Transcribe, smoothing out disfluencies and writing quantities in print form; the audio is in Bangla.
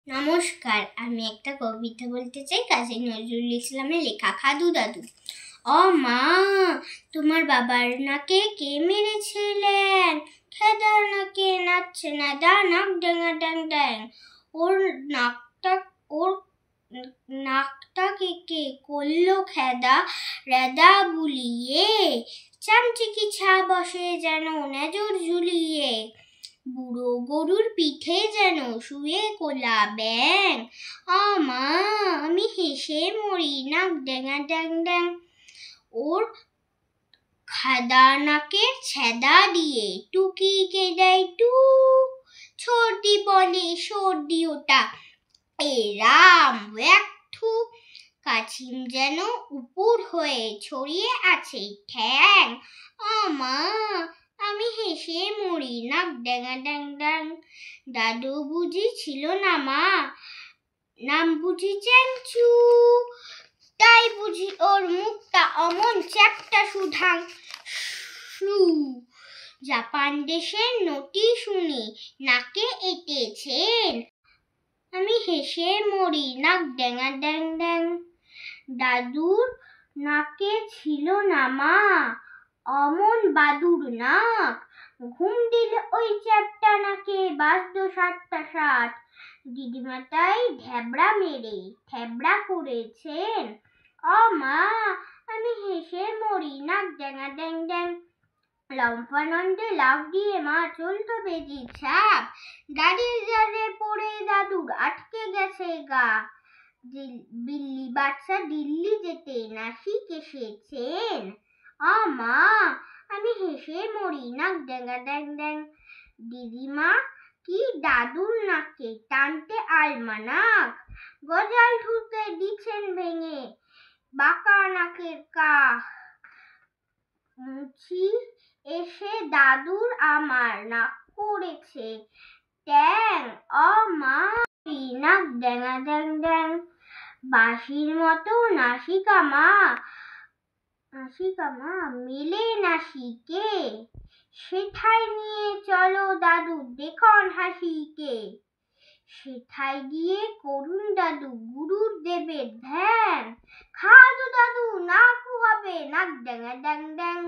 নমস্কার, আমি একটা কবিতা বলতে চাই কাজী নজরুল ইসলামের লেখা খাদু দাদু। ও মা, তোমার বাবার নাকে কে মেরেছিলেন? খেদার নাকে নাচছে না দানাক ডেঙা ড্যাং ড্যাং। ওর নাকটা কে করলো খেদা রেদা বুলিয়ে। চামচিকি ছা বসে যেন নেজর ঝুলিয়ে। বুড়ো গরুর পিঠে যেন শুয়ে কোলা ব্যাং। মা, আমি হেসে মরি নাক ড্যাঙা ড্যাং ড্যাং। ওর খাদা নাকের ছেদা দিয়ে টুকিকে দেয় টু। সর্দি বলে সর্দি ওটা এরাম একটু। কাছিম যেন উপুর হয়ে ছড়িয়ে আছে ঠ্যাং। মা, আমি হেসে মরি নাক ড্যাঙা ড্যাং ড্যাং। দাদু বুঝি ছিল না মা, নাম বুঝি চ্যাংচু। তাই বুঝি ওর মুখটা অমন চ্যাপ্টা সুধাং শু। জাপান দেশের নটি শুনি নাকে এঁটেছেন। আমি হেসে মরি নাক ড্যাঙা ড্যাং ড্যাং। দাদুর নাকে ছিল না মা, অমন বাদুর নাক। ঘুম দিলে ওই চ্যাপ্টা নাকে বাজতো ৭টা ৭। দিদিমা তাই ঢ্যাবড়া মেরে থ্যাবড়া করেছেন। মা, আমি হেসে মরি নাক ড্যাঙা ড্যাং ড্যাং। লম্ফানন্দে লাফ দিয়ে মা চলতো বেজি ছাপ। দাড়ির জারে পড়ে দাদুর আটকে গেছে গা। বিল্লি বাচ্চা দিল্লি যেতে নাসিক এসেছেন। মা, আমি হেসে মরি নাক ড্যাঙা ড্যাং ড্যাং। দিদিমা কি দাদুর নাকে টানতে আলমানাক। গজাল ঢুকে দিচ্ছেন ভেঙে বাঁকা নাকের কাক। মুচি এসে দাদুর আমার নাক করেছে ট্যাং। মা, নাক ড্যাঙা ড্যাং ড্যাং। বাঁশির মতো নাসিকা মা মেলে নাসিকে। সেথায় নিয়ে চলো দাদু দেখুন হাসিকে। সেথায় গিয়ে করুন দাদু গুরুর দেবের ধ্যান। খাদু দাদু নাকু হবে নাক ড্যাঙা ড্যাং ড্যাং।